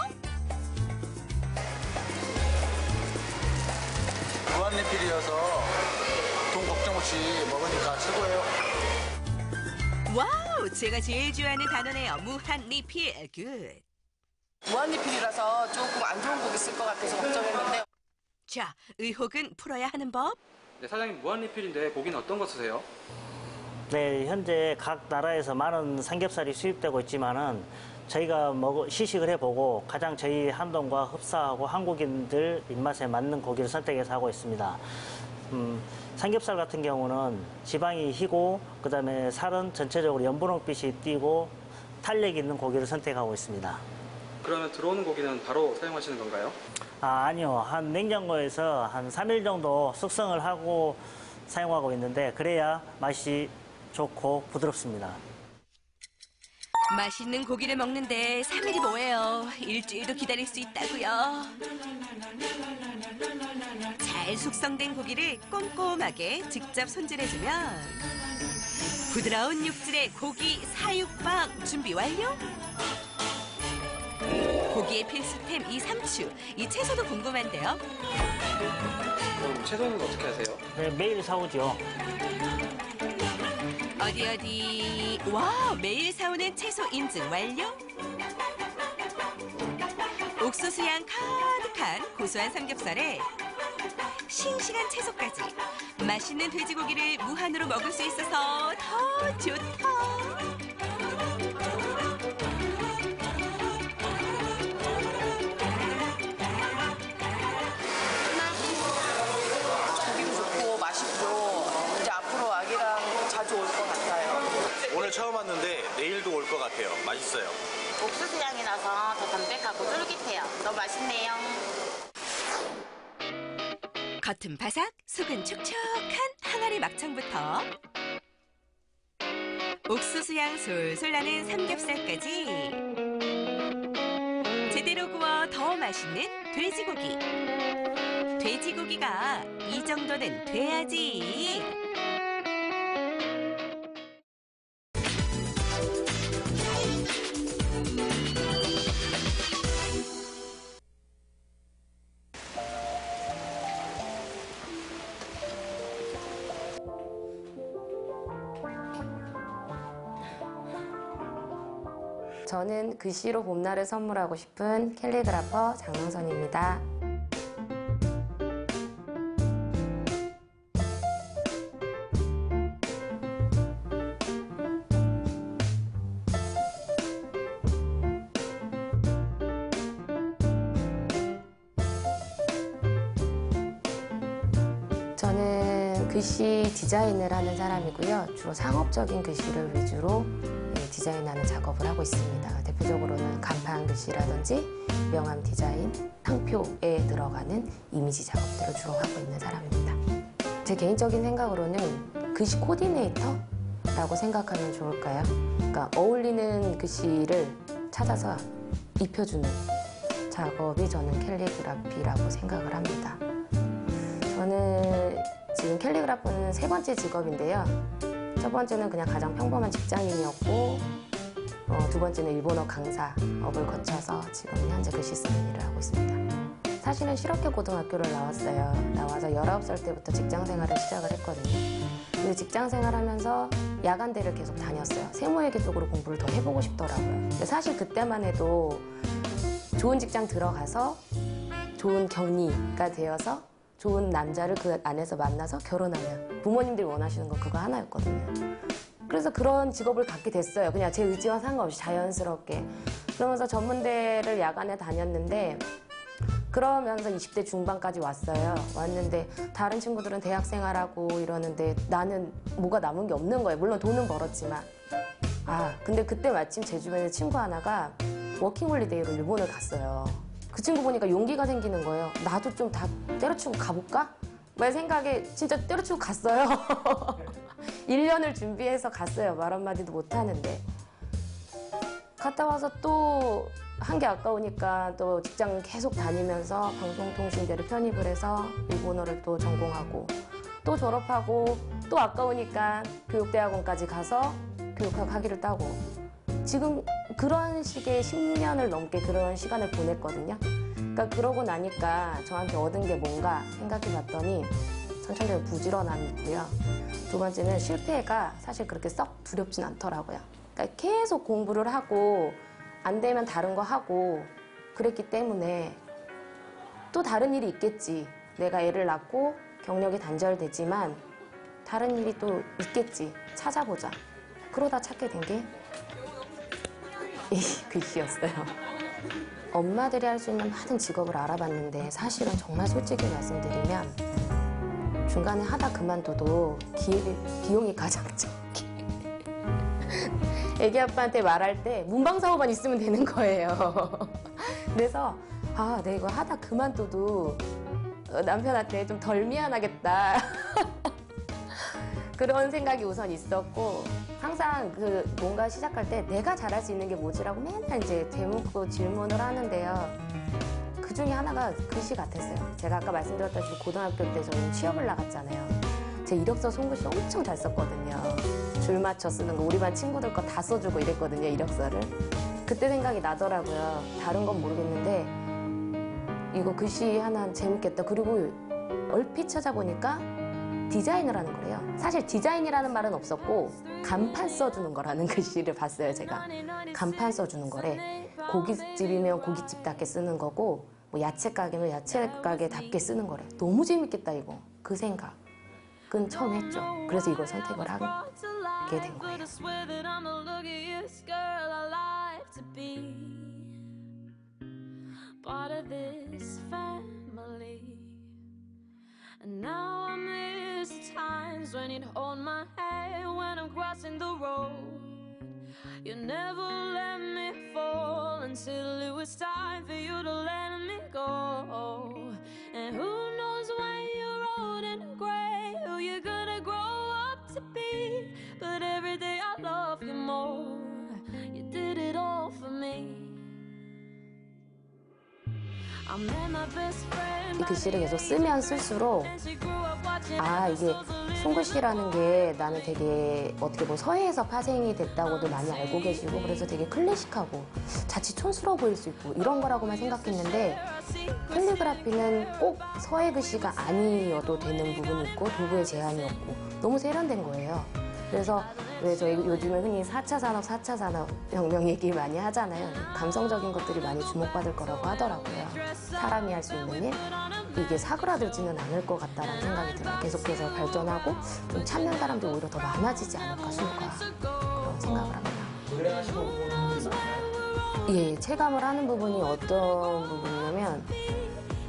무한리필이어서 돈 걱정 없이 먹으니까 최고예요. 와우, 제가 제일 좋아하는 단어네요. 무한 리필. 굿. 무한리필이라서 조금 안 좋은 고기 쓸 것 같아서 걱정했는데. 자, 의혹은 풀어야 하는 법. 네, 사장님 무한리필인데 고기는 어떤 거 쓰세요? 네, 현재 각 나라에서 많은 삼겹살이 수입되고 있지만은 저희가 시식을 해보고 가장 저희 한동과 흡사하고 한국인들 입맛에 맞는 고기를 선택해서 하고 있습니다. 삼겹살 같은 경우는 지방이 희고 그다음에 살은 전체적으로 연분홍빛이 띄고 탄력 있는 고기를 선택하고 있습니다. 그러면 들어오는 고기는 바로 사용하시는 건가요? 아니요. 한 냉장고에서 한 3일 정도 숙성을 하고 사용하고 있는데 그래야 맛이 좋고 부드럽습니다. 맛있는 고기를 먹는데 3일이 뭐예요? 일주일도 기다릴 수 있다고요. 잘 숙성된 고기를 꼼꼼하게 직접 손질해주면 부드러운 육질의 고기 사육밥 준비 완료. 고기의 필수템 이 상추, 이 채소도 궁금한데요. 그럼 채소는 어떻게 하세요? 네, 매일 사오죠. 어디 와, 매일 사오는 채소 인증 완료. 옥수수향 가득한 고소한 삼겹살에 싱싱한 채소까지 맛있는 돼지고기를 무한으로 먹을 수 있어서 더 좋다. 고기도 좋고 맛있고 이제 앞으로 아기랑 자주 올 것 같아요. 오늘 처음 왔는데 내일도 올 것 같아요. 맛있어요. 옥수수 향이 나서 더 담백하고 쫄깃해요. 너무 맛있네요. 겉은 바삭, 속은 촉촉한 항아리 막창부터 옥수수향 솔솔 나는 삼겹살까지 제대로 구워 더 맛있는 돼지고기. 돼지고기가 이 정도는 돼야지. 저는 글씨로 봄날을 선물하고 싶은 캘리그라퍼 장명선입니다. 저는 글씨 디자인을 하는 사람이고요. 주로 상업적인 글씨를 위주로 디자인하는 작업을 하고 있습니다. 대표적으로는 간판 글씨라든지 명함 디자인, 상표에 들어가는 이미지 작업들을 주로 하고 있는 사람입니다. 제 개인적인 생각으로는 글씨 코디네이터라고 생각하면 좋을까요? 그러니까 어울리는 글씨를 찾아서 입혀주는 작업이 저는 캘리그라피라고 생각을 합니다. 저는 지금 캘리그라퍼는 3번째 직업인데요. 첫 번째는 그냥 가장 평범한 직장인이었고, 두 번째는 일본어 강사업을 거쳐서 지금 현재 글씨 쓰는 일을 하고 있습니다. 사실은 실업계 고등학교를 나왔어요. 나와서 19살 때부터 직장 생활을 시작을 했거든요. 근데 직장 생활하면서 야간대를 계속 다녔어요. 세무회계 쪽으로 공부를 더 해보고 싶더라고요. 근데 사실 그때만 해도 좋은 직장 들어가서 좋은 경리가 되어서 좋은 남자를 그 안에서 만나서 결혼하면 부모님들이 원하시는 건 그거 하나였거든요. 그래서 그런 직업을 갖게 됐어요. 그냥 제 의지와 상관없이 자연스럽게. 그러면서 전문대를 야간에 다녔는데 그러면서 20대 중반까지 왔어요. 왔는데 다른 친구들은 대학 생활하고 이러는데 나는 뭐가 남은 게 없는 거예요. 물론 돈은 벌었지만. 근데 그때 마침 제 주변에 친구 하나가 워킹홀리데이로 일본을 갔어요. 그 친구 보니까 용기가 생기는 거예요. 나도 좀 다 때려치고 가볼까? 말 생각에 진짜 때려치고 갔어요. 1년을 준비해서 갔어요. 말 한마디도 못하는데. 갔다 와서 또 한 게 아까우니까 또 직장 계속 다니면서 방송통신대를 편입을 해서 일본어를 또 전공하고 또 졸업하고 또 아까우니까 교육대학원까지 가서 교육학 학위를 따고 지금 그런 식의 10년을 넘게 그런 시간을 보냈거든요. 그러니까 그러고 나니까 저한테 얻은 게 뭔가 생각해 봤더니 선천적인 부지런함이 있고요. 두 번째는 실패가 사실 그렇게 썩 두렵진 않더라고요. 그러니까 계속 공부를 하고 안 되면 다른 거 하고 그랬기 때문에 또 다른 일이 있겠지. 내가 애를 낳고 경력이 단절되지만 다른 일이 또 있겠지. 찾아보자. 그러다 찾게 된 게 이 글씨였어요. 엄마들이 할 수 있는 많은 직업을 알아봤는데 사실은 정말 솔직히 말씀드리면 중간에 하다 그만둬도 비용이 가장 적게 애기 아빠한테 말할 때 문방사고만 있으면 되는 거예요. 그래서 내가 이거 하다 그만둬도 남편한테 좀 덜 미안하겠다. 그런 생각이 우선 있었고 항상 뭔가 시작할 때 내가 잘할 수 있는 게 뭐지라고 맨날 이제 대묻고 질문을 하는데요. 그 중에 하나가 글씨 같았어요. 제가 아까 말씀드렸다시피 고등학교 때 저는 취업을 나갔잖아요. 제 이력서 손글씨 엄청 잘 썼거든요. 줄 맞춰 쓰는 거 우리 반 친구들 거 다 써주고 이랬거든요. 이력서를. 그때 생각이 나더라고요. 다른 건 모르겠는데 이거 글씨 하나 재밌겠다. 그리고 얼핏 찾아보니까 디자인을 하는 거래요. 사실 디자인이라는 말은 없었고 간판 써주는 거라는 글씨를 봤어요. 제가. 간판 써주는 거래. 고깃집이면 고깃집답게 쓰는 거고 뭐 야채 가게면 야채 가게답게 쓰는 거래. 너무 재밌겠다 이거. 그 생각은 처음 했죠. 그래서 이걸 선택을 하게 된 거예요. And now I miss times when you'd hold my hand when I'm crossing the road. You never let me fall until it was time for you to let me go. And who knows when you're old and gray who you're gonna grow up to be. But every day I love you more. You did it all for me. 이 글씨를 계속 쓰면 쓸수록 아, 이게 손글씨라는 게 나는 되게 어떻게 보면 서해에서 파생이 됐다고도 많이 알고 계시고 그래서 되게 클래식하고 자칫 촌스러워 보일 수 있고 이런 거라고만 생각했는데 캘리그라피는 꼭 서해 글씨가 아니어도 되는 부분이 있고 도구의 제한이 없고 너무 세련된 거예요. 그래서 왜 저희 요즘에 흔히 4차 산업혁명 얘기 많이 하잖아요. 감성적인 것들이 많이 주목받을 거라고 하더라고요. 사람이 할 수 있는 일, 이게 사그라들지는 않을 것 같다는 생각이 들어요. 계속해서 발전하고 좀 찾는 사람들이 오히려 더 많아지지 않을까 수가 그런 생각을 합니다. 노래하시는 부분이 있나요? 예, 체감을 하는 부분이 어떤 부분이냐면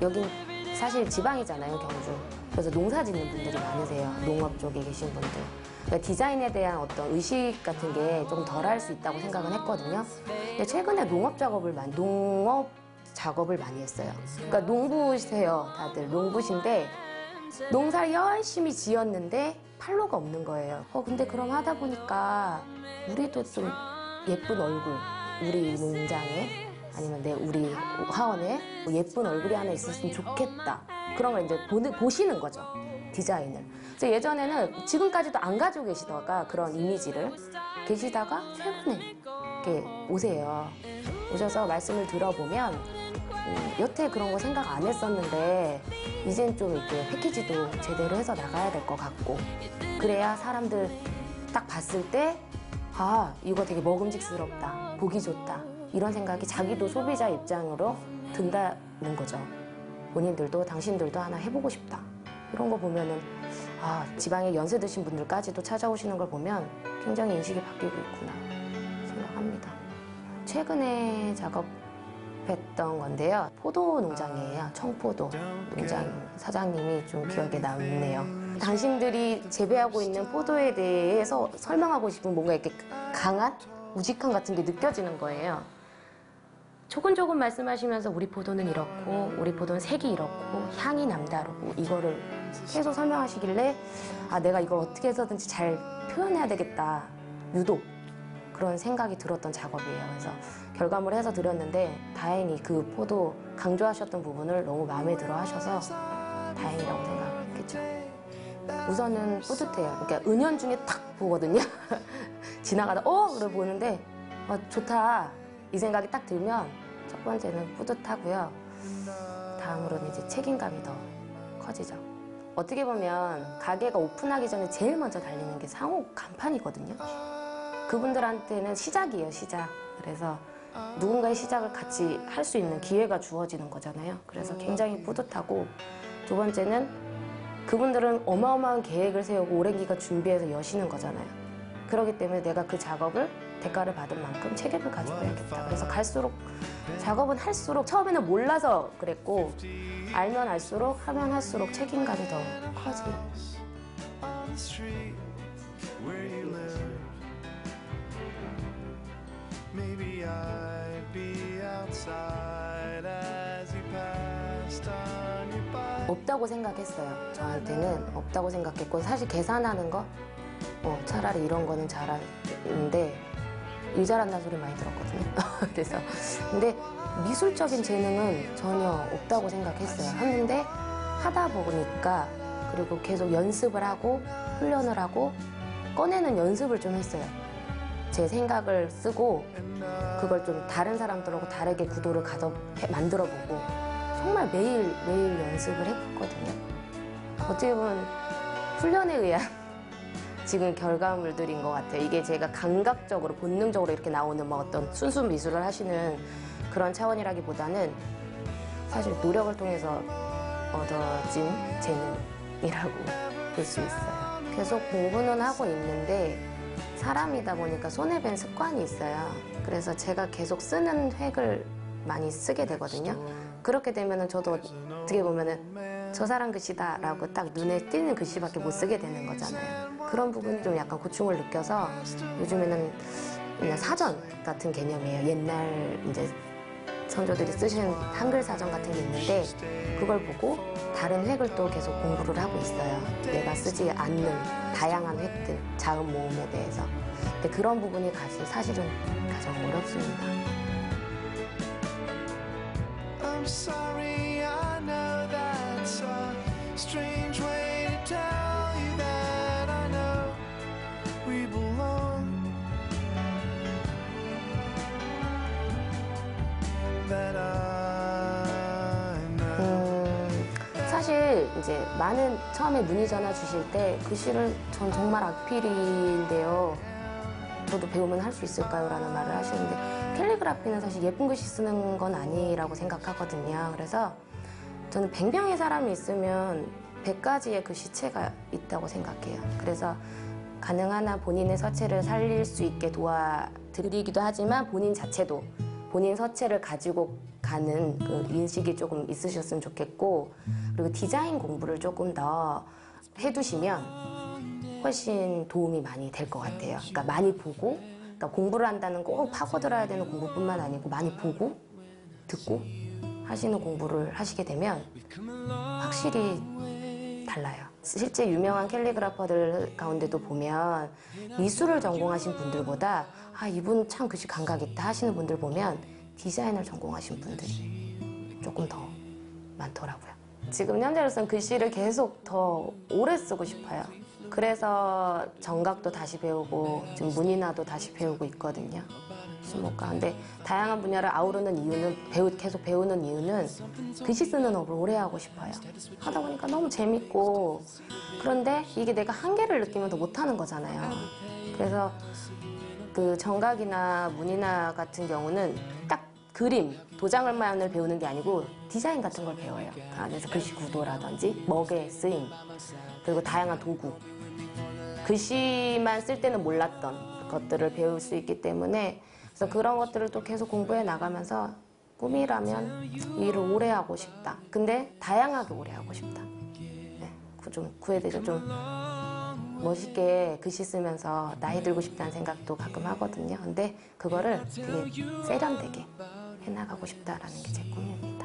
여긴 사실 지방이잖아요, 경주. 그래서 농사 짓는 분들이 많으세요. 농업 쪽에 계신 분들. 그러니까 디자인에 대한 어떤 의식 같은 게 좀 덜 할 수 있다고 생각은 했거든요. 근데 최근에 농업 작업을 많이 했어요. 그러니까 농부세요, 다들. 농부신데 농사를 열심히 지었는데 팔로가 없는 거예요. 근데 그럼 하다 보니까 우리도 좀 예쁜 얼굴, 우리 농장에 아니면 우리 화원에 예쁜 얼굴이 하나 있었으면 좋겠다. 그런 걸 이제 보시는 거죠, 디자인을. 그래서 예전에는 지금까지도 안 가지고 계시다가 그런 이미지를 계시다가 최근에 이렇게 오세요. 오셔서 말씀을 들어보면 여태 그런 거 생각 안 했었는데 이젠 좀 이렇게 패키지도 제대로 해서 나가야 될 것 같고 그래야 사람들 딱 봤을 때 아, 이거 되게 먹음직스럽다, 보기 좋다 이런 생각이 자기도 소비자 입장으로 든다는 거죠. 본인들도 당신들도 하나 해보고 싶다. 이런 거 보면은 아, 지방에 연세 드신 분들까지도 찾아오시는 걸 보면 굉장히 인식이 바뀌고 있구나 생각합니다. 최근에 작업했던 건데요. 포도 농장이에요. 청포도 농장 사장님이 좀 기억에 남네요. 당신들이 재배하고 있는 포도에 대해서 설명하고 싶은 뭔가 이렇게 강한 우직함 같은 게 느껴지는 거예요. 조금조금 말씀하시면서 우리 포도는 이렇고 우리 포도는 색이 이렇고 향이 남다르고 이거를 계속 설명하시길래 아, 내가 이걸 어떻게 해서든지 잘 표현해야 되겠다. 유독 그런 생각이 들었던 작업이에요. 그래서 결과물을 해서 드렸는데 다행히 그 포도 강조하셨던 부분을 너무 마음에 들어 하셔서 다행이라고 생각했겠죠. 우선은 뿌듯해요. 그러니까 은연중에 탁 보거든요. 지나가다 그래 보는데 좋다 이 생각이 딱 들면 첫 번째는 뿌듯하고요. 다음으로는 이제 책임감이 더 커지죠. 어떻게 보면 가게가 오픈하기 전에 제일 먼저 달리는 게 상호 간판이거든요. 그분들한테는 시작이에요, 시작. 그래서 누군가의 시작을 같이 할 수 있는 기회가 주어지는 거잖아요. 그래서 굉장히 뿌듯하고 두 번째는 그분들은 어마어마한 계획을 세우고 오랜 기간 준비해서 여시는 거잖아요. 그렇기 때문에 내가 그 작업을 대가를 받은 만큼 책임을 가지고 해야겠다. 그래서 갈수록 작업은 할수록 처음에는 몰라서 그랬고 알면 알수록 하면 할수록 책임감이 더 커지고 없다고 생각했어요. 저한테는 없다고 생각했고 사실 계산하는 거 차라리 이런 거는 잘하는데 일 잘한다는 소리 많이 들었거든요. 그래서 근데 미술적인 재능은 전혀 없다고 생각했어요. 했는데 하다 보니까 그리고 계속 연습을 하고 훈련을 하고 꺼내는 연습을 좀 했어요. 제 생각을 쓰고 그걸 좀 다른 사람들하고 다르게 구도를 만들어보고 정말 매일 연습을 했거든요. 어떻게 보면 훈련에 의한 지금 결과물들인 것 같아요. 이게 제가 감각적으로 본능적으로 이렇게 나오는 어떤 순수 미술을 하시는 그런 차원이라기보다는 사실 노력을 통해서 얻어진 재능이라고 볼 수 있어요. 계속 공부는 하고 있는데 사람이다 보니까 손에 밴 습관이 있어요. 그래서 제가 계속 쓰는 획을 많이 쓰게 되거든요. 그렇게 되면은 저도 어떻게 보면은 저 사람 글씨다라고 딱 눈에 띄는 글씨밖에 못 쓰게 되는 거잖아요. 그런 부분이 좀 약간 고충을 느껴서 요즘에는 그냥 사전 같은 개념이에요. 옛날 이제 선조들이 쓰신 한글 사전 같은 게 있는데 그걸 보고 다른 획을 또 계속 공부를 하고 있어요. 내가 쓰지 않는 다양한 획들, 자음 모음에 대해서. 근데 그런 부분이 사실은 가장 어렵습니다. I'm sorry. 사실 이제 많은 처음에 문의 전화 주실 때 글씨를 전 정말 악필인데요. 저도 배우면 할 수 있을까요? 라는 말을 하시는데 캘리그라피는 사실 예쁜 글씨 쓰는 건 아니라고 생각하거든요. 그래서 저는 100명의 사람이 있으면 100가지의 글씨체가 있다고 생각해요. 그래서 가능한 한 본인의 서체를 살릴 수 있게 도와드리기도 하지만 본인 자체도 본인 서체를 가지고 가는 그 인식이 조금 있으셨으면 좋겠고, 그리고 디자인 공부를 조금 더 해두시면 훨씬 도움이 많이 될 것 같아요. 그러니까 많이 보고, 그러니까 공부를 한다는 꼭 파고들어야 되는 공부뿐만 아니고 많이 보고 듣고 하시는 공부를 하시게 되면 확실히 달라요. 실제 유명한 캘리그라퍼들 가운데도 보면 미술을 전공하신 분들보다 이분 참 글씨 감각 있다 하시는 분들 보면 디자인을 전공하신 분들이 조금 더 많더라고요. 지금 현재로서는 글씨를 계속 더 오래 쓰고 싶어요. 그래서 정각도 다시 배우고 지금 문인화도 다시 배우고 있거든요. 수목가. 근데 다양한 분야를 아우르는 이유는 계속 배우는 이유는 글씨 쓰는 업을 오래 하고 싶어요. 하다 보니까 너무 재밌고, 그런데 이게 내가 한계를 느끼면 더 못하는 거잖아요. 그래서 그 정각이나 문인화 같은 경우는 딱 그림, 도장을만을 배우는 게 아니고 디자인 같은 걸 배워요. 그 안에서 글씨 구도라든지 먹의 쓰임, 그리고 다양한 도구. 글씨만 쓸 때는 몰랐던 것들을 배울 수 있기 때문에, 그래서 그런 것들을 또 계속 공부해 나가면서 꿈이라면 이 일을 오래 하고 싶다. 근데 다양하게 오래 하고 싶다. 네, 그에 대해서 좀 멋있게 글씨 쓰면서 나이 들고 싶다는 생각도 가끔 하거든요. 근데 그거를 되게 세련되게 해나가고 싶다라는 게 제 꿈입니다.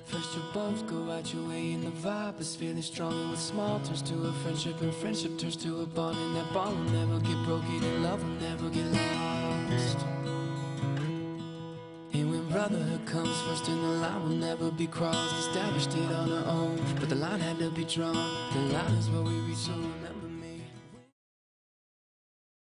First you both go out your way and the vibe is feeling stronger. With small turns to a friendship and friendship turns to a bond, and that bond will never get broken and love will never get lost. And when brotherhood comes first, and the line will never be crossed. Established it on our own, but the line had to be drawn. The line is where we reach, so remember.